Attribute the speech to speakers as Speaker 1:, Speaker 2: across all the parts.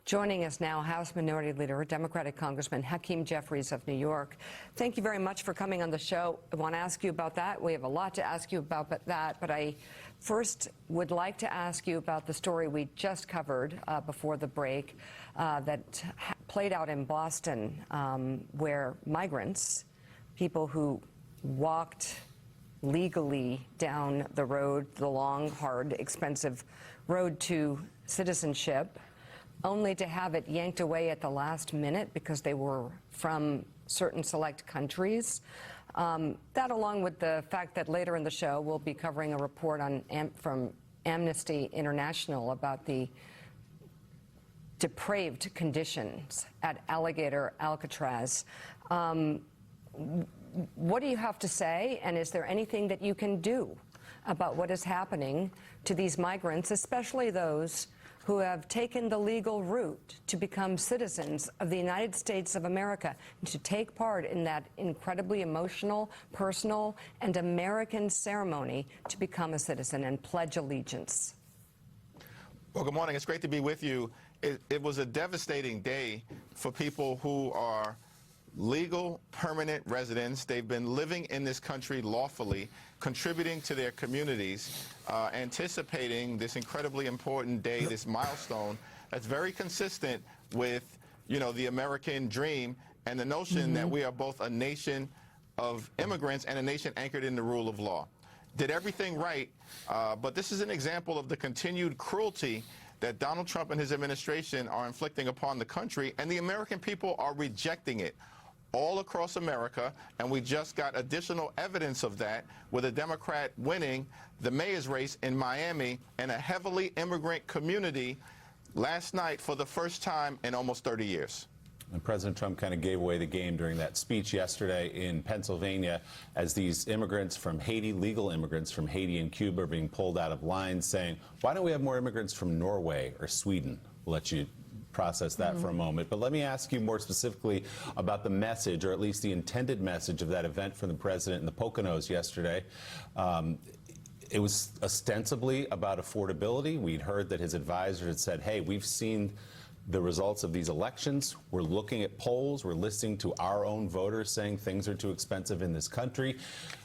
Speaker 1: Joining us now, House Minority Leader, Democratic Congressman Hakeem Jeffries of New York. Thank you very much for coming on the show. I want to ask you about that. We have a lot to ask you about that, but I first would like to ask you about the story we just covered before the break that played out in Boston, where migrants, people who walked legally down the road, the long, hard, expensive road to citizenship, only to have it yanked away at the last minute because they were from certain select countries. That, along with the fact that later in the show we'll be covering a report from Amnesty International about the depraved conditions at Alligator Alcatraz. What do you have to say, and is there anything that you can do about what is happening to these migrants, especially those who have taken the legal route to become citizens of the United States of America and to take part in that incredibly emotional, personal, and American ceremony to become a citizen and pledge allegiance?
Speaker 2: Well, good morning. It's great to be with you. It was a devastating day for people who are legal permanent residents. They've been living in this country lawfully, contributing to their communities, anticipating this incredibly important day, this milestone that's very consistent with, the American dream and the notion that we are both a nation of immigrants and a nation anchored in the rule of law. Did everything right, but this is an example of the continued cruelty that Donald Trump and his administration are inflicting upon the country, and the American people are rejecting it all across America, and we just got additional evidence of that with a Democrat winning the mayor's race in Miami and a heavily immigrant community last night for the first time in almost 30 years.
Speaker 3: And President Trump kind of gave away the game during that speech yesterday in Pennsylvania as these immigrants from Haiti, legal immigrants from Haiti and Cuba, are being pulled out of lines, saying, why don't we have more immigrants from Norway or Sweden? We'll let you process that for a moment. But let me ask you more specifically about the message, or at least the intended message, of that event from the president in the Poconos yesterday. It was ostensibly about affordability. We'd heard that his advisors had said, hey, we've seen the results of these elections. We're looking at polls. We're listening to our own voters saying things are too expensive in this country.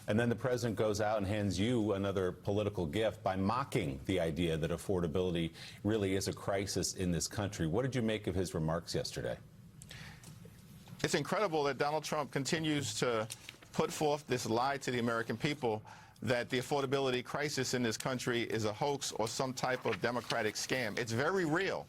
Speaker 3: And then the president goes out and hands you another political gift by mocking the idea that affordability really is a crisis in this country. What did you make of his remarks yesterday?
Speaker 2: It's incredible that Donald Trump continues to put forth this lie to the American people that the affordability crisis in this country is a hoax or some type of Democratic scam. It's very real.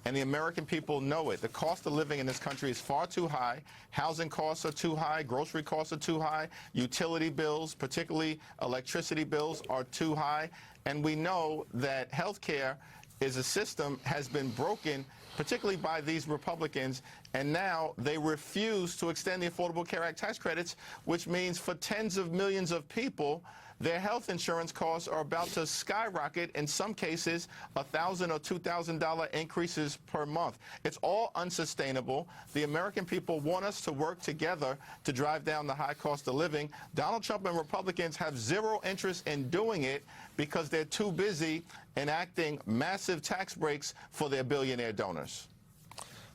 Speaker 2: And the American people know it. The cost of living in this country is far too high. Housing costs are too high. Grocery costs are too high. Utility bills, particularly electricity bills, are too high. And we know that health care is a system has been broken, particularly by these Republicans, and now they refuse to extend the Affordable Care Act tax credits, which means for tens of millions of people, their health insurance costs are about to skyrocket, in some cases $1,000 or $2,000 increases per month. It's all unsustainable. The American people want us to work together to drive down the high cost of living. Donald Trump and Republicans have zero interest in doing it because they're too busy enacting massive tax breaks for their billionaire donors.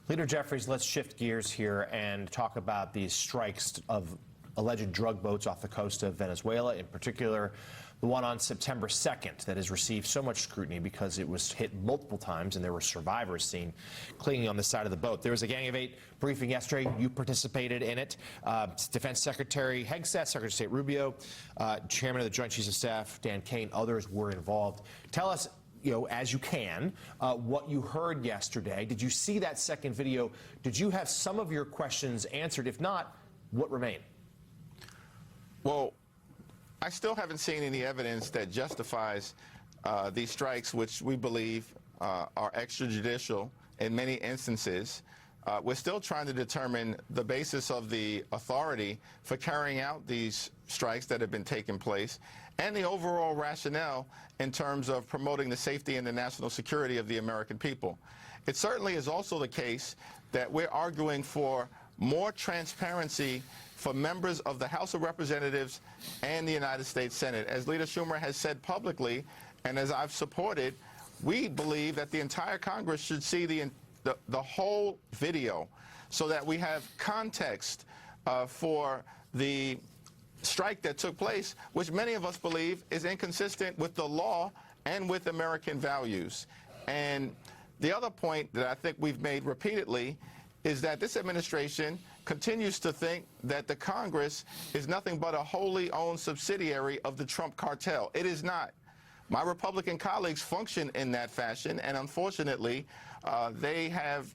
Speaker 4: Leader Jeffries, let's shift gears here and talk about these strikes of alleged drug boats off the coast of Venezuela, in particular the one on September 2nd that has received so much scrutiny because it was hit multiple times and there were survivors seen clinging on the side of the boat. There was a Gang of Eight briefing yesterday. You participated in it. Defense Secretary Hegseth, Secretary of State Rubio, Chairman of the Joint Chiefs of Staff Dan Kane, others were involved. Tell us, as you can, what you heard yesterday. Did you see that second video? Did you have some of your questions answered? If not, what remain?
Speaker 2: Well, I still haven't seen any evidence that justifies these strikes, which we believe are extrajudicial in many instances. We're still trying to determine the basis of the authority for carrying out these strikes that have been taking place and the overall rationale in terms of promoting the safety and the national security of the American people. It certainly is also the case that we're arguing for more transparency for members of the House of Representatives and the United States Senate. As Leader Schumer has said publicly, and as I've supported, we believe that the entire Congress should see the the whole video so that we have context for the strike that took place, which many of us believe is inconsistent with the law and with American values. And the other point that I think we've made repeatedly is that this administration continues to think that the Congress is nothing but a wholly owned subsidiary of the Trump cartel. It is not. My Republican colleagues function in that fashion, and unfortunately, they have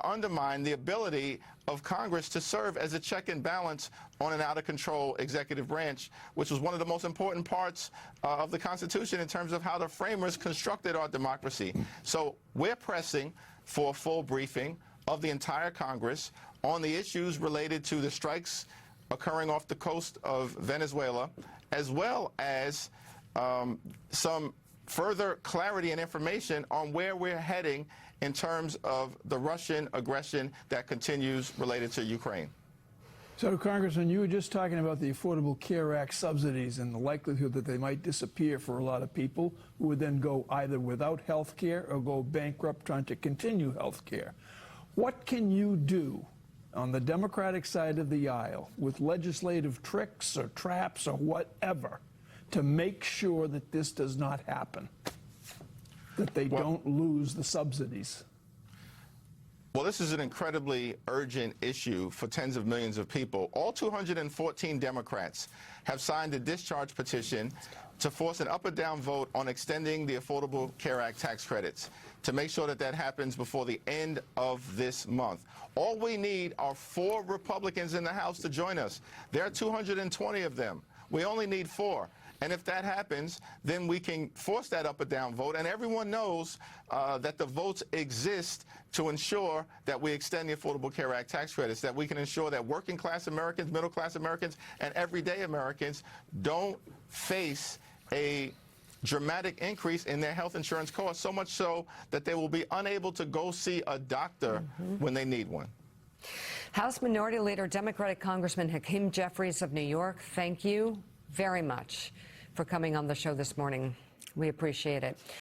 Speaker 2: undermined the ability of Congress to serve as a check and balance on an out-of-control executive branch, which was one of the most important parts of the Constitution in terms of how the framers constructed our democracy. So we're pressing for a full briefing of the entire Congress on the issues related to the strikes occurring off the coast of Venezuela, as well as some further clarity and information on where we're heading in terms of the Russian aggression that continues related to Ukraine.
Speaker 5: So, Congressman, you were just talking about the Affordable Care Act subsidies and the likelihood that they might disappear for a lot of people who would then go either without health care or go bankrupt trying to continue health care. What can you do on the Democratic side of the aisle with legislative tricks or traps or whatever to make sure that this does not happen, that they don't lose the subsidies?
Speaker 2: Well, this is an incredibly urgent issue for tens of millions of people. All 214 Democrats have signed a discharge petition to force an up or down vote on extending the Affordable Care Act tax credits, to make sure that that happens before the end of this month. All we need are 4 Republicans in the House to join us. There are 220 of them. We only need 4. And if that happens, then we can force that up or down vote. And everyone knows that the votes exist to ensure that we extend the Affordable Care Act tax credits, that we can ensure that working class Americans, middle class Americans, and everyday Americans don't face a dramatic increase in their health insurance costs, so much so that they will be unable to go see a doctor when they need one.
Speaker 1: House Minority Leader, Democratic Congressman Hakeem Jeffries of New York, thank you very much for coming on the show this morning. We appreciate it.